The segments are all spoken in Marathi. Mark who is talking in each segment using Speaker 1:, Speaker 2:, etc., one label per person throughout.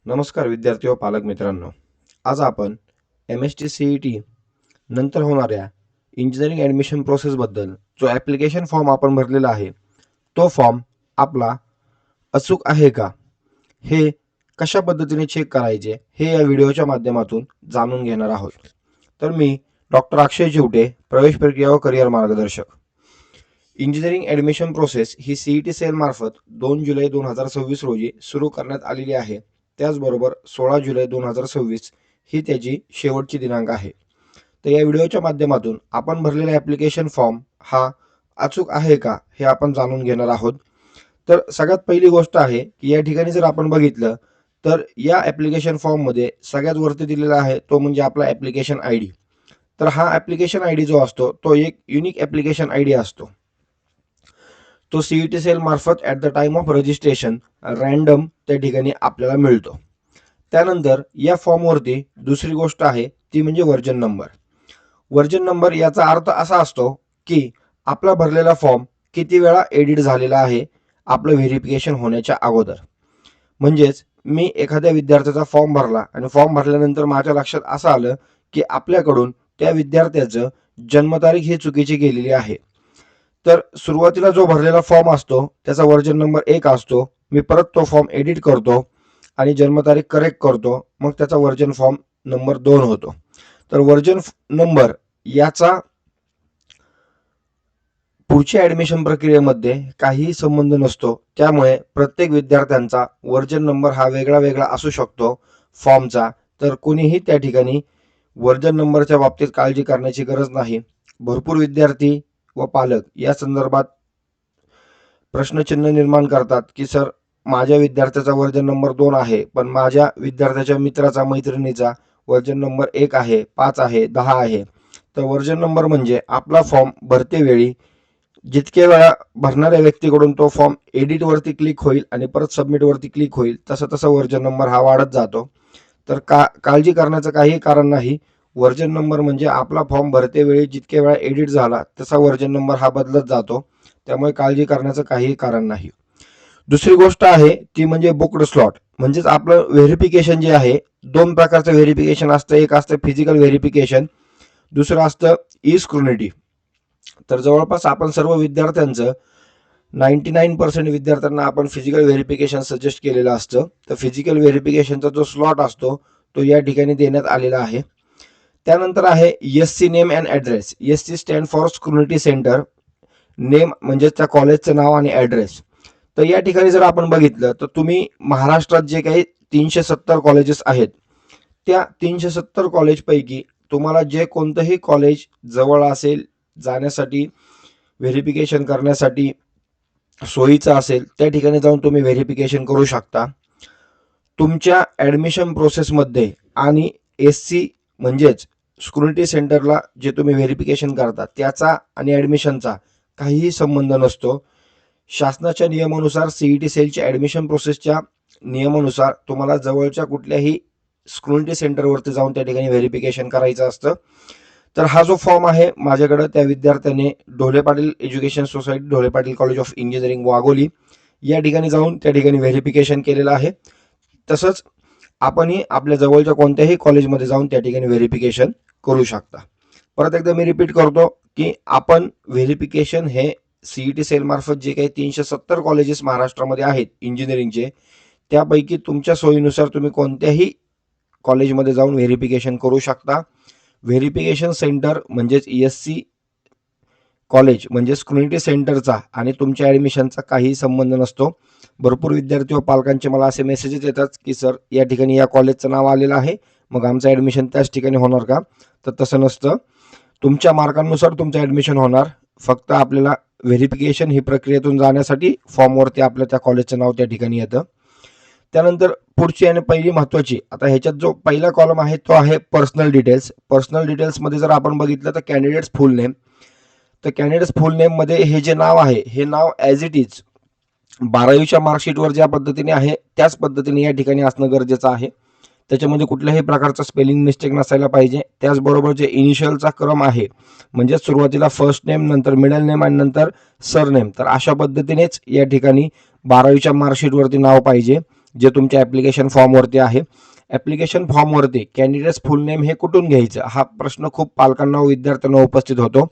Speaker 1: नमस्कार विद्यार्थी व पालक मित्रांनो, आज आपण MST CET नंतर होणाऱ्या इंजिनिअरिंग ॲडमिशन प्रोसेसबद्दल जो ॲप्लिकेशन फॉर्म आपण भरलेला आहे तो फॉर्म आपला अचूक आहे का, हे कशा पद्धतीने चेक करायचे हे या व्हिडिओच्या माध्यमातून जाणून घेणार आहोत. तर मी डॉक्टर अक्षय चिवटे, प्रवेश प्रक्रिया व करिअर मार्गदर्शक. इंजिनिअरिंग ॲडमिशन प्रोसेस ही CET सेल मार्फत 2 जुलै 2026 रोजी सुरू करण्यात आलेली आहे. त्याचबरोबर 16 जुलै 2026 ही त्याची शेवटची दिनांक आहे. तर या व्हिडिओच्या माध्यमातून आपण भरलेला ॲप्लिकेशन फॉर्म हा अचूक आहे का हे आपण जाणून घेणार आहोत. तर सगळ्यात पहिली गोष्ट आहे की या ठिकाणी जर आपण बघितलं तर या ॲप्लिकेशन फॉर्ममध्ये सगळ्यात वरती दिलेला आहे तो म्हणजे आपला ॲप्लिकेशन ID. तर हा ॲप्लिकेशन ID जो असतो तो एक युनिक ॲप्लिकेशन ID असतो. तो CET सेल मार्फत at the time of registration random त्या ठिकाणी आपल्याला मिळतो. त्यानंतर या फॉर्मवरती दुसरी गोष्ट आहे ती म्हणजे व्हर्जन नंबर. व्हर्जन नंबर याचा अर्थ असा असतो की आपला भरलेला फॉर्म किती वेळा एडिट झालेला आहे आपलं व्हेरिफिकेशन होण्याच्या अगोदर. म्हणजेच मी एखाद्या विद्यार्थ्याचा फॉर्म भरला आणि फॉर्म भरल्यानंतर माझ्या लक्षात असं आलं की आपल्याकडून त्या विद्यार्थ्याचं जन्मतारीख ही चुकीची गेलेली आहे. तर सुरुवातीला जो भरलेला फॉर्म असतो त्याचा व्हर्जन नंबर 1 असतो. मी परत तो फॉर्म एडिट करतो आणि जन्मतारीख करेक्ट करतो, मग त्याचा व्हर्जन फॉर्म नंबर 2 होतो. तर व्हर्जन नंबर याचा पुढच्या ॲडमिशन प्रक्रियेमध्ये काहीही संबंध नसतो. त्यामुळे प्रत्येक विद्यार्थ्यांचा व्हर्जन नंबर हा वेगळा वेगळा असू शकतो फॉर्मचा. तर कोणीही त्या ठिकाणी व्हर्जन नंबरच्या बाबतीत काळजी करण्याची गरज नाही. भरपूर विद्यार्थी व पालक या संदर्भात प्रश्नचिन्ह निर्माण करतात की सर, माझ्या विद्यार्थ्याचा व्हर्जन नंबर 2 आहे, पण माझ्या विद्यार्थ्याच्या मित्राचा मैत्रिणीचा व्हर्जन नंबर 1 आहे, 5 आहे, 10 आहे. तर व्हर्जन नंबर म्हणजे आपला फॉर्म भरतेवेळी जितके वेळा भरणाऱ्या व्यक्तीकडून तो फॉर्म एडिटवरती क्लिक होईल आणि परत सबमिटवरती क्लिक होईल तसं तसं व्हर्जन नंबर हा वाढत जातो. तर काळजी करण्याचं काही कारण नाही. व्हर्जन नंबर म्हणजे आपला फॉर्म भरतेवेळी जितके वेळा एडिट झाला तसा व्हर्जन नंबर हा बदलत जातो. त्यामुळे काळजी करण्याचं काहीही कारण नाही. दुसरी गोष्ट आहे ती म्हणजे बुक्ड स्लॉट. म्हणजेच आपलं व्हेरिफिकेशन जे आहे, 2 प्रकारचं व्हेरिफिकेशन असतं. एक असतं फिजिकल व्हेरिफिकेशन, दुसरं असतं ई स्क्रुनिटी. तर जवळपास आपण सर्व विद्यार्थ्यांचं 99% विद्यार्थ्यांना आपण फिजिकल व्हेरिफिकेशन सजेस्ट केलेलं असतं. तर फिजिकल व्हेरिफिकेशनचा जो स्लॉट असतो तो या ठिकाणी देण्यात आलेला आहे. त्यानंतर आहे SC name and address. SC stand for scrutiny centre. Name म्हणजे त्या कॉलेजचं नाव आणि ॲड्रेस. तर या ठिकाणी जर आपण बघितलं तर तुम्ही महाराष्ट्रात जे काही 370 कॉलेजेस आहेत त्या 370 कॉलेजपैकी तुम्हाला जे कोणतंही कॉलेज जवळ असेल, जाण्यासाठी व्हेरिफिकेशन करण्यासाठी सोयीचं असेल त्या ठिकाणी जाऊन तुम्ही व्हेरिफिकेशन करू शकता. तुमच्या ॲडमिशन प्रोसेसमध्ये आणि SC म्हणजेच स्क्रुनिटी सेंटरला जे तुम्ही व्हेरिफिकेशन करता त्याचा आणि ॲडमिशनचा काहीही संबंध नसतो. शासनाच्या नियमानुसार CET सेलच्या ॲडमिशन प्रोसेसच्या नियमानुसार तुम्हाला जवळच्या कुठल्याही स्क्रुनिटी सेंटरवरती जाऊन त्या ठिकाणी व्हेरिफिकेशन करायचं असतं. तर हा जो फॉर्म आहे माझ्याकडे त्या विद्यार्थ्याने Dhole Patil education society, Dhole Patil college of engineering Wagholi या ठिकाणी जाऊन त्या ठिकाणी व्हेरिफिकेशन केलेलं आहे. तसंच आपणही आपल्या जवळच्या कोणत्याही कॉलेजमध्ये जाऊन त्या ठिकाणी व्हेरिफिकेशन करू शकता. परत एकदा मी रिपीट करतो की आपण व्हेरिफिकेशन हे CET सेल मार्फत जे काही 370 कॉलेजेस महाराष्ट्रामध्ये आहेत इंजिनिअरिंगचे, त्यापैकी तुमच्या सोयीनुसार तुम्ही कोणत्याही कॉलेजमध्ये जाऊन व्हेरिफिकेशन करू शकता. व्हेरिफिकेशन सेंटर म्हणजेच SC कॉलेज म्हणजे स्क्रुनिटी सेंटरचा आणि तुमच्या ॲडमिशनचा काही संबंध नसतो. भरपूर विद्यार्थी व पालकांचे मला असे मेसेजेस येतात की सर, या ठिकाणी या कॉलेजचं नाव आलेलं आहे, मग आमचं ॲडमिशन त्याच ठिकाणी होणार का? तर तसं नसतं. तुमच्या मार्कांनुसार तुमचं ॲडमिशन होणार. फक्त आपल्याला व्हेरिफिकेशन ही प्रक्रियेतून जाण्यासाठी फॉर्मवरती आपलं त्या कॉलेजचं नाव त्या ठिकाणी येतं. त्यानंतर पुढची आणि पहिली महत्त्वाची, आता ह्याच्यात जो पहिला कॉलम आहे तो आहे पर्सनल डिटेल्स. पर्सनल डिटेल्समध्ये जर आपण बघितलं तर कॅन्डिडेट्स फुल नेम. तर कॅन्डिडेट्स फुल नेममध्ये हे जे नाव आहे हे नाव ॲज इट इज 12वीच्या मार्कशीटवर ज्या पद्धतीने आहे त्याच पद्धतीने या ठिकाणी असणं गरजेचं आहे. त्याच्यामध्ये कुठल्याही प्रकारचा स्पेलिंग मिस्टेक नसायला पाहिजे. त्याचबरोबर जे इनिशियलचा क्रम आहे म्हणजे सुरुवातीला फर्स्ट नेम, नंतर मिडल नेम आणि नंतर सरनेम, तर अशा पद्धतीनेच या ठिकाणी 12वीच्या मार्कशीटवरती नाव पाहिजे. जे तुमच्या ॲप्लिकेशन फॉर्मवरती आहे. ॲप्लिकेशन फॉर्मवरती कॅन्डिडेट्स फुल नेम हे कुठून घ्यायचं, हा प्रश्न खूप पालकांना व विद्यार्थ्यांना उपस्थित होतो.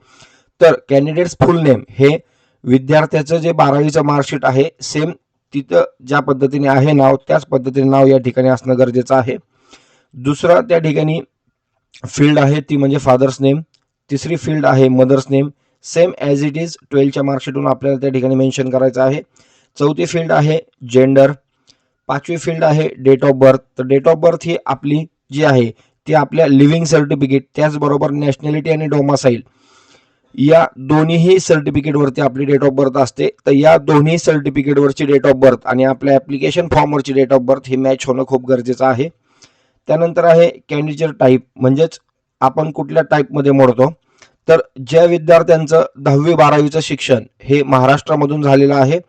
Speaker 1: तर कॅन्डिडेट्स फुल नेम हे विद्यार्थ्याचं जे 12वीचं मार्कशीट आहे सेम तिथं ज्या पद्धतीने आहे नाव त्याच पद्धतीने नाव या ठिकाणी असणं गरजेचं आहे. दुसरा त्या ठिकाणी फील्ड आहे ती म्हणजे फादर्स नेम. तिसरी फील्ड आहे mother's name, same as it is 12च्या मार्कशीटून आपल्याला त्या ठिकाणी मेन्शन करायचं आहे. चौथी फील्ड आहे जेंडर. पाचवी फील्ड आहे डेट ऑफ बर्थ. तर डेट ऑफ बर्थ ही आपली जी आहे ती आपल्या लिव्हिंग सर्टिफिकेट त्याचबरोबर नॅशनॅलिटी आणि डोमासाईल या दोन्हीही सर्टिफिकेटवरती आपली डेट ऑफ बर्थ असते. तर या दोन्ही सर्टिफिकेटवरची डेट ऑफ बर्थ आणि आपल्या ॲप्लिकेशन फॉर्मवरची डेट ऑफ बर्थ ही मॅच होणं खूप गरजेचं आहे. त्यानंतर आहे कॅन्डिडेट टाईप, म्हणजेच आपण कुठल्या टाईपमध्ये मोडतो. तर ज्या विद्यार्थ्यांचं 10वी-12वीचं शिक्षण हे महाराष्ट्रामधून झालेलं आहे,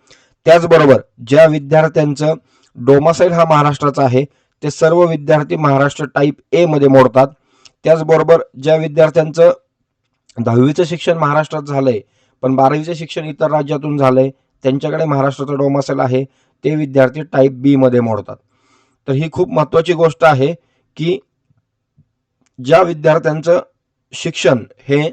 Speaker 1: त्याचबरोबर ज्या विद्यार्थ्यांचं डोमासाईल हा महाराष्ट्राचा आहे ते सर्व विद्यार्थी महाराष्ट्र टाईप ए मध्ये मोडतात. त्याचबरोबर ज्या विद्यार्थ्यांचं 10वीचं शिक्षण महाराष्ट्रात झालंय पण 12वीचं शिक्षण इतर राज्यातून झालंय, त्यांच्याकडे महाराष्ट्राचा डोमासाईल आहे, ते विद्यार्थी टाईप बी मध्ये मोडतात. तर ही खूप महत्त्वाची गोष्ट आहे की ज्या विद्यार्थ्यांचं शिक्षण हे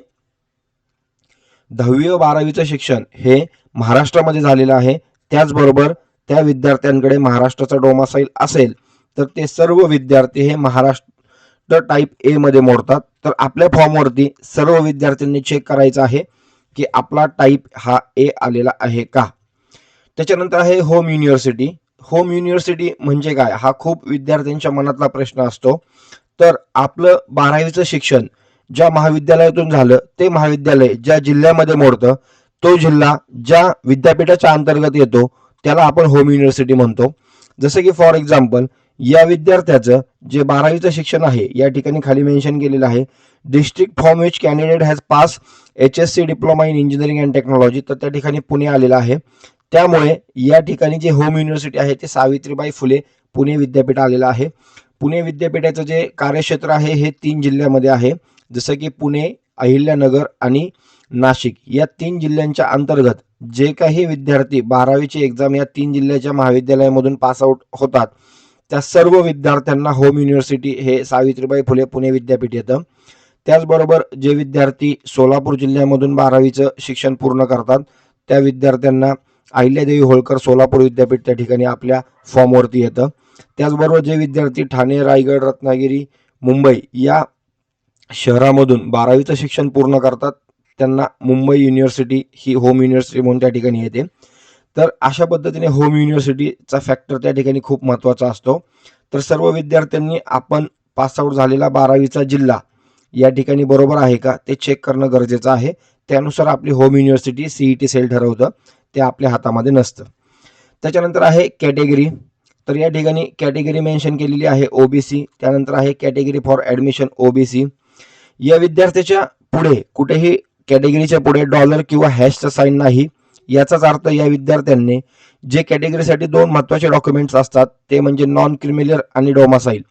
Speaker 1: 10वी व 12वीचं शिक्षण हे महाराष्ट्रामध्ये झालेलं आहे, त्याचबरोबर त्या विद्यार्थ्यांकडे महाराष्ट्राचा डोमासाईल असेल तर ते सर्व विद्यार्थी हे महाराष्ट्र टाईप ए मध्ये मोडतात. तर आपल्या फॉर्मवरती सर्व विद्यार्थ्यांनी चेक करायचं आहे की आपला टाईप हा ए आलेला आहे का. त्याच्यानंतर आहे होम युनिव्हर्सिटी. होम युनिव्हर्सिटी म्हणजे काय, हा खूप विद्यार्थ्यांच्या मनातला प्रश्न असतो. तर आपलं 12वीचं शिक्षण ज्या महाविद्यालयातून झालं ते महाविद्यालय ज्या जिल्ह्यामध्ये मोडतं, तो जिल्हा ज्या विद्यापीठाच्या अंतर्गत येतो त्याला आपण होम युनिव्हर्सिटी म्हणतो. जसं की फॉर एक्झाम्पल या विद्यार्थ्याचं जे 12वीचं शिक्षण आहे या ठिकाणी खाली मेन्शन केलेलं आहे district from which candidate has pass HSC diploma in engineering and technology, तर त्या ठिकाणी पुणे आलेलं आहे. त्यामुळे या ठिकाणी जे होम युनिव्हर्सिटी आहे ते सावित्रीबाई फुले पुणे विद्यापीठ आलेलं आहे. पुणे विद्यापीठाचं जे कार्यक्षेत्र आहे हे 3 जिल्ह्यामध्ये आहे, जसं की पुणे, अहिल्यानगर आणि नाशिक या 3 जिल्ह्यांच्या अंतर्गत जे काही विद्यार्थी 12वीची एक्झाम या 3 जिल्ह्याच्या महाविद्यालयामधून पास आउट होतात त्या सर्व विद्यार्थ्यांना होम युनिव्हर्सिटी हे सावित्रीबाई फुले पुणे विद्यापीठ येतं. त्याचबरोबर जे विद्यार्थी सोलापूर जिल्ह्यामधून 12वीचं शिक्षण पूर्ण करतात त्या विद्यार्थ्यांना अहिल्यादेवी होळकर सोलापूर विद्यापीठ त्या ठिकाणी आपल्या फॉर्मवरती येतं. त्याचबरोबर जे विद्यार्थी ठाणे, रायगड, रत्नागिरी, मुंबई या शहरामधून 12वीचं शिक्षण पूर्ण करतात त्यांना मुंबई युनिव्हर्सिटी ही होम युनिव्हर्सिटी म्हणून त्या ठिकाणी येते. तर अशा पद्धतीने होम युनिव्हर्सिटीचा फॅक्टर त्या ठिकाणी खूप महत्त्वाचा असतो. तर सर्व विद्यार्थ्यांनी आपण पास आउट झालेला 12वीचा जिल्हा या ठिकाणी बरोबर आहे का ते चेक करणं गरजेचं आहे. त्यानुसार आपली होम युनिव्हर्सिटी CET सेल ठरवतं, ते आपल्या हातामध्ये नसतं. त्याच्यानंतर आहे कॅटेगरी. तर या ठिकाणी कॅटेगरी मेन्शन केलेली आहे OBC. त्यानंतर आहे कॅटेगरी फॉर ॲडमिशन OBC. या विद्यार्थ्याच्या पुढे कुठेही कॅटेगरीच्या पुढे डॉलर किंवा हॅशचा साईन नाही. याचाच अर्थ या विद्यार्थ्यांनी जे कॅटेगरीसाठी 2 महत्त्वाचे डॉक्युमेंट्स असतात ते म्हणजे नॉन क्रिमिनल आणि डोमासाईल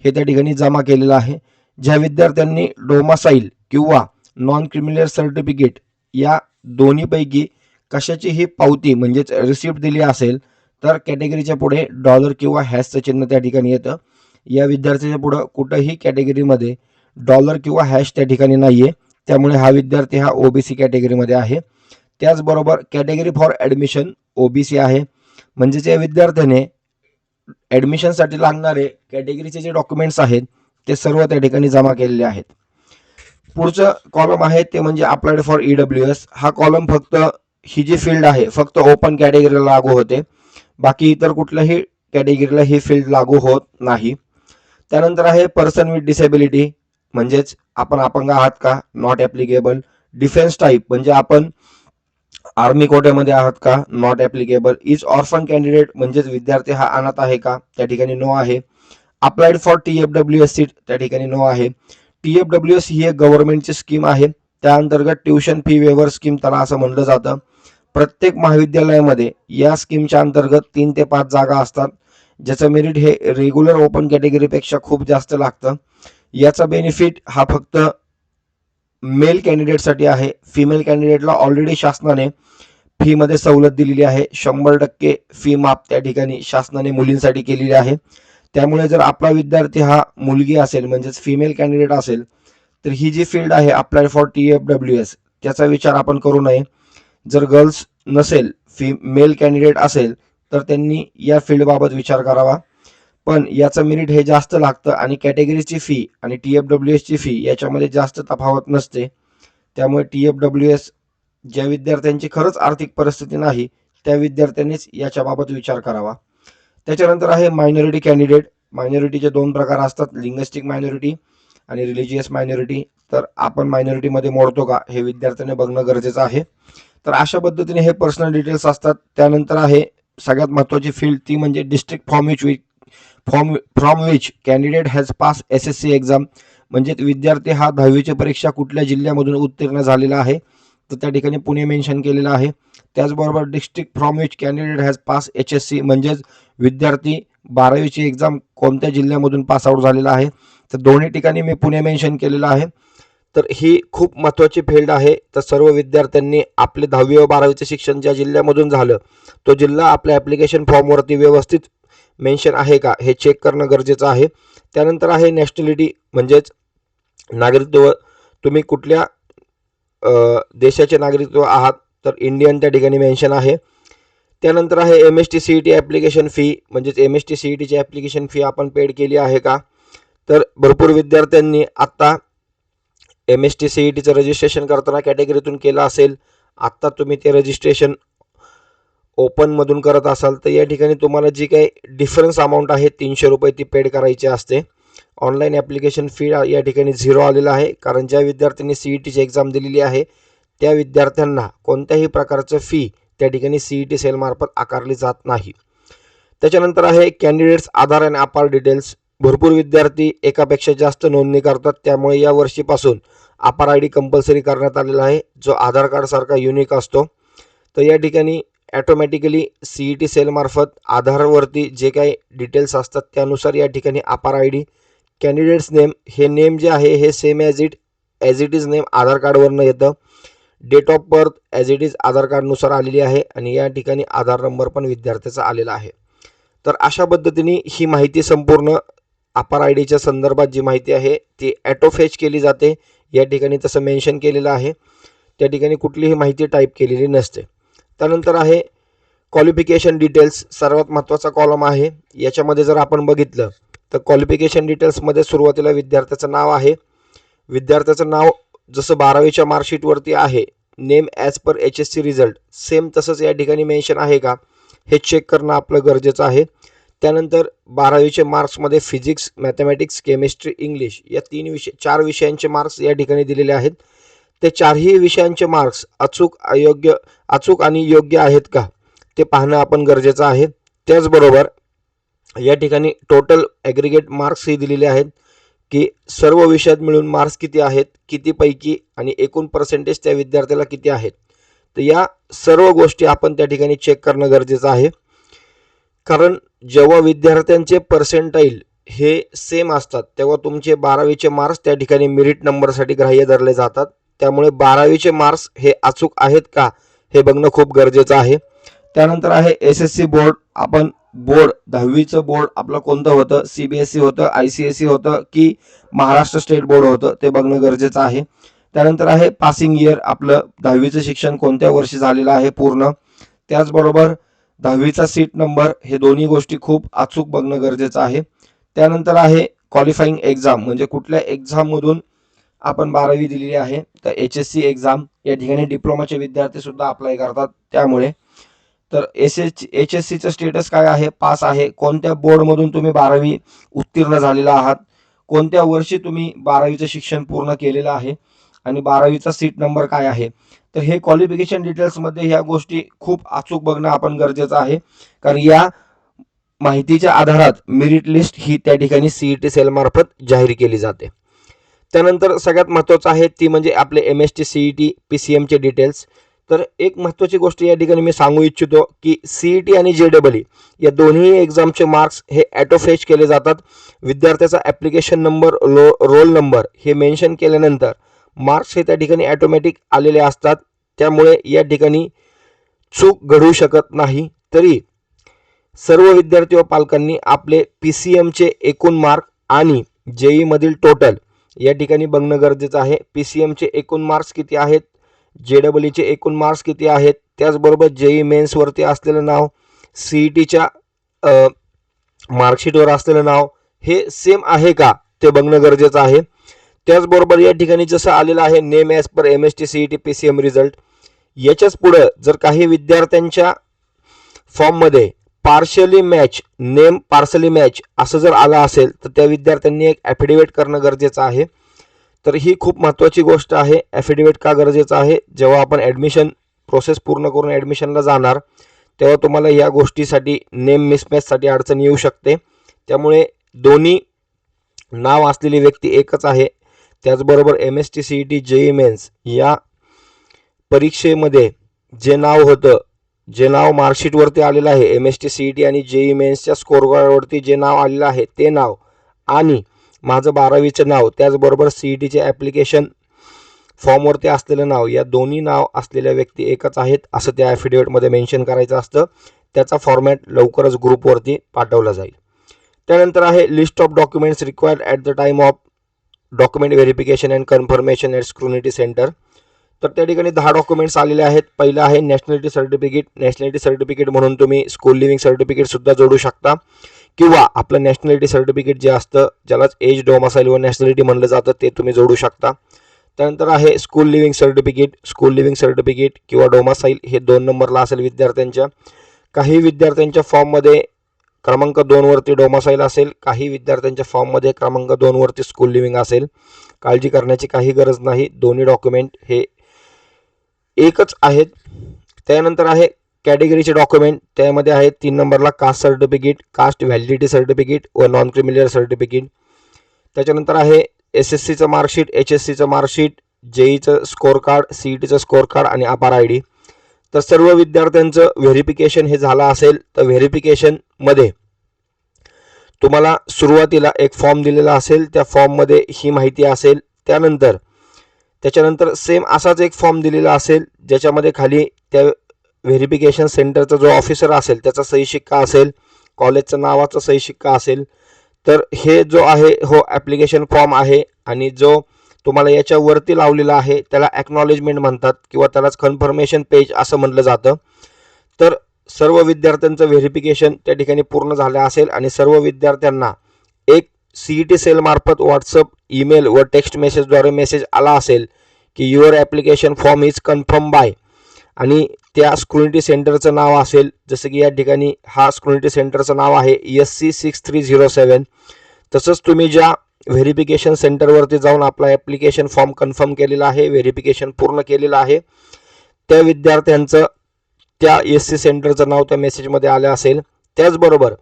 Speaker 1: हे त्या ठिकाणी जमा केलेलं आहे. ज्या विद्यार्थ्यांनी डोमासाईल किंवा नॉन क्रिमिनल सर्टिफिकेट या दोन्हीपैकी कशाचीही पावती म्हणजेच रिसिप्ट दिली असेल तर कॅटेगरीच्या पुढे डॉलर किंवा हॅशचं चिन्ह त्या ठिकाणी येतं. या विद्यार्थ्याच्या पुढं कुठंही कॅटेगरीमध्ये डॉलर किंवा हॅश त्या ठिकाणी नाहीये, त्यामुळे हा विद्यार्थी हा OBC कॅटेगरीमध्ये आहे. त्याचबरोबर कॅटेगरी फॉर ॲडमिशन OBC आहे, म्हणजेच या विद्यार्थ्याने ॲडमिशनसाठी लागणारे कॅटेगरीचे जे डॉक्युमेंट्स आहेत ते सर्व त्या ठिकाणी जमा केलेले आहेत. पुढचं कॉलम आहे ते म्हणजे अप्लाइड फॉर EWS. हा कॉलम फक्त ही जी फील्ड आहे फक्त ओपन कॅटेगरीला लागू होते, बाकी इतर कुठल्याही कॅटेगरीला ही फील्ड लागू होत नाही. त्यानंतर आहे पर्सन विथ डिसेबिलिटी, म्हणजेच आपण अपंग आहात का, नॉट ॲप्लिकेबल. डिफेन्स टाईप म्हणजे आपण आर्मी कोट्यामध्ये आहात का, not applicable. Is orphan candidate म्हणजेच विद्यार्थी हा अनाथ आहे का, त्या ठिकाणी नो आहे. अप्लाइड फॉर TFWS सीट त्या ठिकाणी नो आहे. TFWS ही एक गव्हर्नमेंटची स्कीम आहे, त्या अंतर्गत ट्युशन फी वेवर स्कीम त्याला असं म्हणलं जातं. प्रत्येक महाविद्यालयामध्ये या स्कीमच्या अंतर्गत 3 ते 5 जागा असतात, ज्याचं मेरिट हे रेग्युलर ओपन कॅटेगरीपेक्षा खूप जास्त लागतं. याचा बेनिफिट हा फक्त मेल कॅन्डिडेटसाठी आहे. फिमेल कॅन्डिडेटला ऑलरेडी शासनाने फी मध्ये सवलत दिलेली आहे. 100% फी माफ त्या ठिकाणी शासनाने मुलींसाठी केलेली आहे. त्यामुळे जर आपला विद्यार्थी हा मुलगी असेल म्हणजेच फिमेल कॅन्डिडेट असेल तर ही जी फील्ड आहे अप्लाय फॉर TFWS त्याचा विचार आपण करू नये. जर गर्ल्स नसेल मेल कॅन्डिडेट असेल तर त्यांनी या फील्ड बाबत विचार करावा. पण याचं मेरिट हे जास्त लागतं आणि कॅटेगरीची फी आणि TFWS ची फी याच्यामध्ये जास्त तफावत नसते. त्यामुळे TFWS ज्या विद्यार्थ्यांची खरंच आर्थिक परिस्थिती नाही त्या विद्यार्थ्यांनीच याच्या बाबत विचार करावा. त्याच्यानंतर आहे मायनॉरिटी कॅन्डिडेट. मायनॉरिटीचे दोन प्रकार असतात, लिंग्विस्टिक मायनॉरिटी आणि रिलिजियस मायनॉरिटी. तर आपण मायनॉरिटी मध्ये मोडतो का हे विद्यार्थ्यांनी बघणं गरजेचं आहे. तर अशा पद्धतीने हे पर्सनल डिटेल्स असतात. त्यानंतर आहे सगळ्यात महत्त्वाची फील्ड ती म्हणजे district from which candidate has pass SSC exam. म्हणजे विद्यार्थी हा 10वीची परीक्षा कुठल्या जिल्ह्यामधून उत्तीर्ण झालेला आहे तर त्या ठिकाणी पुणे मेन्शन केलेलं आहे. त्याचबरोबर district from which candidate has pass HSC म्हणजेच विद्यार्थी 12वीची एक्झाम कोणत्या जिल्ह्यामधून पास आउट झालेला आहे. तर दोन्ही ठिकाणी मी पुणे मेन्शन केलेलं आहे. तर ही खूप महत्त्वाची फील्ड आहे. तर सर्व विद्यार्थ्यांनी आपले 10वी व 12वीचे शिक्षण ज्या जिल्ह्यामधून झालं तो जिल्हा आपल्या ॲप्लिकेशन फॉर्मवरती व्यवस्थित मेन्शन आहे का हे चेक करणं गरजेचं आहे. त्यानंतर आहे नॅशनॅलिटी म्हणजेच नागरिकत्व. तुम्ही कुठल्या देशाचे नागरिकत्व आहात तर इंडियन त्या ठिकाणी मेन्शन आहे. त्यानंतर आहे MST CET ॲप्लिकेशन फी म्हणजेच MST CETची ॲप्लिकेशन फी आपण पेड केली आहे का. तर भरपूर विद्यार्थ्यांनी आत्ता MST CETचं रजिस्ट्रेशन करताना कॅटेगरीतून केलं असेल. आत्ता तुम्ही ते रजिस्ट्रेशन ओपनमधून करत असाल तर या ठिकाणी तुम्हाला जी काही डिफरन्स अमाऊंट आहे 300 रुपये ती पेड करायची असते. ऑनलाईन ॲप्लिकेशन फी या ठिकाणी 0 आलेला आहे कारण ज्या विद्यार्थ्यांनी CETची एक्झाम दिलेली आहे त्या विद्यार्थ्यांना कोणत्याही प्रकारचं फी त्या ठिकाणी CET सेलमार्फत आकारली जात नाही. त्याच्यानंतर आहे कॅन्डिडेट्स आधार आणि अपार डिटेल्स. भरपूर विद्यार्थी एकापेक्षा जास्त नोंदणी करतात त्यामुळे या वर्षीपासून अपार ID कंपल्सरी करण्यात आलेला आहे जो आधार कार्ड सारखा युनिक असतो. तर या ठिकाणी ॲटोमॅटिकली CET सेलमार्फत आधारवरती जे काही डिटेल्स असतात त्यानुसार या ठिकाणी अपार ID कॅन्डिडेट्स नेम हे नेम जे आहे हे same as it is name Aadhaar कार्डवरनं येतं. Date of birth as it is Aadhaar कार्डनुसार आलेली आहे आणि या ठिकाणी आधार नंबर पण विद्यार्थ्याचा आलेला आहे. तर अशा पद्धतीने ही माहिती संपूर्ण अपार IDच्या संदर्भात जी माहिती आहे ती ॲटो फेच केली जाते. या ठिकाणी तसं मेन्शन केलेलं आहे. त्या ठिकाणी कुठलीही माहिती टाईप केलेली नसते. त्यानंतर आहे क्वालिफिकेशन डिटेल्स. सर्वात महत्त्वाचा कॉलम आहे. याच्यामध्ये जर आपण बघितलं तर क्वालिफिकेशन डिटेल्समध्ये सुरुवातीला विद्यार्थ्याचं नाव आहे. विद्यार्थ्याचं नाव जसं 12वीच्या मार्कशीटवरती आहे नेम ॲज पर HSC रिझल्ट सेम तसंच या ठिकाणी मेन्शन आहे का हे चेक करणं आपलं गरजेचं आहे. त्यानंतर 12वीचे मार्क्समध्ये फिजिक्स, मॅथमॅटिक्स, केमिस्ट्री, इंग्लिश या 4 विषयांचे मार्क्स या ठिकाणी दिलेले आहेत. ते 4ही विषयांचे मार्क्स अचूक आणि योग्य आहेत का ते पाहणं आपण गरजेचं आहे. त्याचबरोबर या ठिकाणी टोटल ॲग्रिगेट मार्क्सही दिलेले आहेत की सर्व विषयात मिळून मार्क्स किती आहेत, कितीपैकी आणि एकूण पर्सेंटेज त्या विद्यार्थ्याला किती आहेत. तर या सर्व गोष्टी आपण त्या ठिकाणी चेक करणं गरजेचं आहे. कारण जेव्हा विद्यार्थ्यांचे पर्सेंटाईल हे सेम असतात तेव्हा तुमचे 12वीचे मार्क्स त्या ठिकाणी मेरिट नंबरसाठी ग्राह्य धरले जातात. त्यामुळे 12वीचे मार्क्स हे अचूक आहेत का हे बघणं खूप गरजेचं आहे. त्यानंतर आहे SSC बोर्ड. आपण बोर्ड 10वीचं बोर्ड आपलं कोणतं होतं, CBSE होतं, ICSE होतं की महाराष्ट्र स्टेट बोर्ड होतं ते बघणं गरजेचं आहे. त्यानंतर आहे पासिंग इयर. आपलं 10वीचं शिक्षण कोणत्या वर्षी झालेलं आहे पूर्ण. त्याचबरोबर 10वीचा सीट नंबर हे दोन्ही गोष्टी खूप अचूक बघणं गरजेचं आहे. त्यानंतर आहे क्वालिफाईंग एक्झाम म्हणजे कुठल्या एक्झाममधून आपण 12वी दिलेली आहे. तर HSC एक्झाम या ठिकाणी डिप्लोमाचे विद्यार्थी सुद्धा अप्लाय करतात. त्यामुळे तर HSCचं स्टेटस काय आहे, पास आहे. कोणत्या बोर्डमधून तुम्ही 12वी उत्तीर्ण झालेला आहात, कोणत्या वर्षी तुम्ही 12वीचं शिक्षण पूर्ण केलेलं आहे आणि 12वीचा सीट नंबर काय आहे. तर हे क्वालिफिकेशन डिटेल्समध्ये ह्या गोष्टी खूप अचूक बघणं आपण गरजेचं आहे. कारण या माहितीच्या आधारात मेरिट लिस्ट ही त्या ठिकाणी CET सेलमार्फत जाहीर केली जाते. त्यानंतर सगळ्यात महत्त्वाचं आहे ती म्हणजे आपले MST CET PCMचे डिटेल्स. तर एक महत्त्वाची गोष्ट या ठिकाणी मी सांगू इच्छितो की CET आणि JEE या दोन्ही एक्झामचे मार्क्स हे ॲटो फेच केले जातात. विद्यार्थ्याचा ॲप्लिकेशन नंबर, रोल नंबर हे मेन्शन केल्यानंतर मार्क्स हे त्या ठिकाणी ॲटोमॅटिक आलेले असतात. त्यामुळे या ठिकाणी चूक घडू शकत नाही, तरी सर्व विद्यार्थी व पालकांनी आपले PCMचे एकूण मार्क आणि JEE मधील टोटल या ठिकाणी बघणं गरजेचं आहे. PCMचे एकूण मार्क्स किती आहेत, JEEचे एकूण मार्क्स किती आहेत, त्याचबरोबर JEE मेन्सवरती असलेलं नाव, CETच्या मार्कशीटवर असलेलं नाव हे सेम आहे का ते बघणं गरजेचं आहे. त्याचबरोबर या ठिकाणी जसं आलेलं आहे name as per MST CET PCM result, याच्याच पुढे जर काही विद्यार्थ्यांच्या फॉर्ममध्ये partially match, name partially match असं जर आलं असेल तर त्या विद्यार्थ्यांनी एक ॲफिडेविट करणं गरजेचं आहे. तर ही खूप महत्त्वाची गोष्ट आहे. ॲफिडेविट का गरजेचं आहे, जेव्हा आपण ॲडमिशन प्रोसेस पूर्ण करून ॲडमिशनला जाणार तेव्हा तुम्हाला या गोष्टीसाठी नेम मिसमॅचसाठी अडचण येऊ शकते. त्यामुळे दोन्ही नाव असलेली व्यक्ती एकच आहे. त्याचबरोबर MST CET JEE मेन्स या परीक्षेमध्ये जे नाव होतं, जे नाव मार्कशीटवरती आलेलं आहे, MST CET आणि JEE मेन्सच्या स्कोअरकार्डवरती जे नाव आलेलं आहे ते नाव आणि माझं 12वीचं नाव, त्याचबरोबर CETचे ॲप्लिकेशन फॉर्मवरती असलेलं नाव, या दोन्ही नाव असलेल्या व्यक्ती एकच आहेत असं त्या ॲफिडेविटमध्ये मेन्शन करायचं असतं. त्याचा फॉर्मॅट लवकरच ग्रुपवरती पाठवला जाईल. त्यानंतर आहे list of documents required at the time of document verification and confirmation at scrutiny centre. तर त्या ठिकाणी 10 डॉक्युमेंट्स आलेले आहेत. पहिलं आहे नॅशनॅलिटी सर्टिफिकेट. नॅशनॅलिटी सर्टिफिकेट म्हणून तुम्ही स्कूल लिव्हिंग सर्टिफिकेटसुद्धा जोडू शकता किंवा आपलं नॅशनॅलिटी सर्टिफिकेट जे असतं, ज्यालाच एज, डोमासाईल व नॅशनॅलिटी म्हणलं जातं, ते तुम्ही जोडू शकता. त्यानंतर आहे school living certificate. School living certificate किंवा डोमासाईल हे 2 नंबरला असेल विद्यार्थ्यांच्या. काही विद्यार्थ्यांच्या फॉर्ममध्ये क्रमांक 2 वरती डोमासाईल असेल, काही विद्यार्थ्यांच्या फॉर्ममध्ये क्रमांक 2 वरती स्कूल लिव्हिंग असेल. काळजी करण्याची काही गरज नाही, दोन्ही डॉक्युमेंट हे एकच आहेत. त्यानंतर आहे कॅटेगरीचे डॉक्युमेंट. त्यामध्ये आहे 3 नंबरला caste certificate, caste validity certificate व नॉन क्रिमिनल सर्टिफिकेट. त्याच्यानंतर आहे SSCचं मार्कशीट, HSCचं मार्कशीट, JEEचं स्कोअर कार्ड, CETचं स्कोअर कार्ड आणि अपार ID. तर सर्व विद्यार्थ्यांचं व्हेरिफिकेशन हे झालं असेल तर व्हेरिफिकेशनमध्ये तुम्हाला सुरुवातीला एक फॉर्म दिलेला असेल, त्या फॉर्ममध्ये ही माहिती असेल. त्याच्यानंतर सेम असाच एक फॉर्म दिलेला असेल ज्याच्यामध्ये खाली त्या व्हेरिफिकेशन सेंटरचा जो ऑफिसर असेल त्याचा सही शिक्का असेल, कॉलेजचं नावाचा सही शिक्का असेल. तर हे जो आहे हो ॲप्लिकेशन फॉर्म आहे आणि जो तुम्हाला याच्यावरती लावलेला आहे त्याला ॲक्नॉलेजमेंट म्हणतात किंवा त्यालाच कन्फर्मेशन पेज असं म्हटलं जातं. तर सर्व विद्यार्थ्यांचं व्हेरिफिकेशन त्या ठिकाणी पूर्ण झालं असेल आणि सर्व विद्यार्थ्यांना एक CET सेलमार्फत व्हॉट्सअप, ईमेल व टेक्स्ट मेसेजद्वारे मेसेज आला असेल की your application form is confirm by, आणि त्या स्क्रुनिटी सेंटरचं नाव असेल, जसं की या ठिकाणी हा स्क्रुनिटी सेंटरचं नाव आहे SC 6307. तसंच तुम्ही ज्या व्हेरिफिकेशन सेंटरवरती जाऊन आपला ॲप्लिकेशन फॉर्म कन्फर्म केलेला आहे, व्हेरिफिकेशन पूर्ण केलेलं आहे, त्या विद्यार्थ्यांचं त्या SC सेंटरचं नाव त्या मेसेजमध्ये आलं असेल. त्याचबरोबर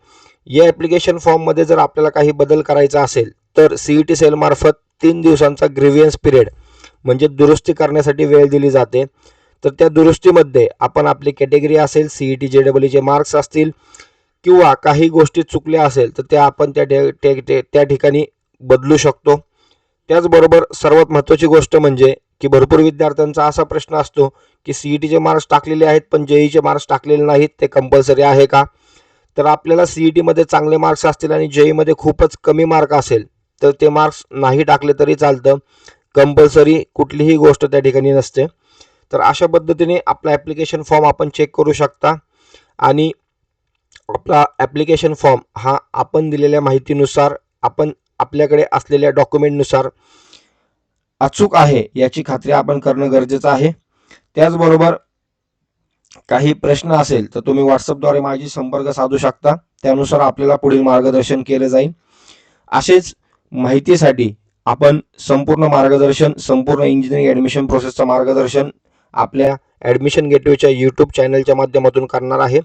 Speaker 1: या ॲप्लिकेशन फॉर्ममध्ये जर आपल्याला काही बदल करायचा असेल तर CET सेलमार्फत 3 दिवसांचा ग्रीव्हियन्स पिरियड म्हणजे दुरुस्ती करण्यासाठी वेळ दिली जाते. तर त्या दुरुस्तीमध्ये आपण आपली कॅटेगरी असेल, CET JEEचे मार्क्स असतील किंवा काही गोष्टी चुकल्या असेल तर त्या आपण त्या ठिकाणी बदलू शकतो. त्याचबरोबर सर्वात महत्त्वाची गोष्ट म्हणजे की भरपूर विद्यार्थ्यांचा असा प्रश्न असतो की CETचे मार्क्स टाकलेले आहेत पण JEEचे मार्क्स टाकलेले नाहीत, ते कंपल्सरी आहे का? तर आपल्याला CETमध्ये चांगले मार्क्स असतील आणि JEEमध्ये खूपच कमी मार्क असेल तर ते मार्क्स नाही टाकले तरी चालतं, कंपल्सरी कुठलीही गोष्ट त्या ठिकाणी नसते. तर अशा पद्धतीने आपला ॲप्लिकेशन फॉर्म आपण चेक करू शकता आणि आपला ॲप्लिकेशन फॉर्म हा आपण दिलेल्या माहितीनुसार, आपण आपल्याकडे असलेल्या डॉक्युमेंटनुसार अचूक आहे याची खात्री आपण करणं गरजेचं आहे. त्याचबरोबर काही प्रश्न असेल तर तुम्ही व्हॉट्सअपद्वारे माझी संपर्क साधू शकता, त्यानुसार आपल्याला पुढील मार्गदर्शन केले जाईल. असेच माहितीसाठी आपण संपूर्ण मार्गदर्शन, संपूर्ण इंजिनिअरिंग ॲडमिशन प्रोसेसचं मार्गदर्शन आपल्या ॲडमिशन गेटवेच्या यूट्यूब चॅनलच्या माध्यमातून करणार आहे.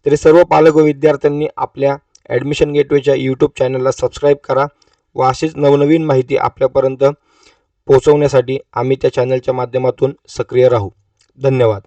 Speaker 1: तरी सर्व पालक व विद्यार्थ्यांनी आपल्या ॲडमिशन गेटवेच्या यूट्यूब चॅनलला सबस्क्राईब करा व अशीच नवनवीन माहिती आपल्यापर्यंत पोहोचवण्यासाठी आम्ही त्या चॅनलच्या माध्यमातून सक्रिय राहू. धन्यवाद.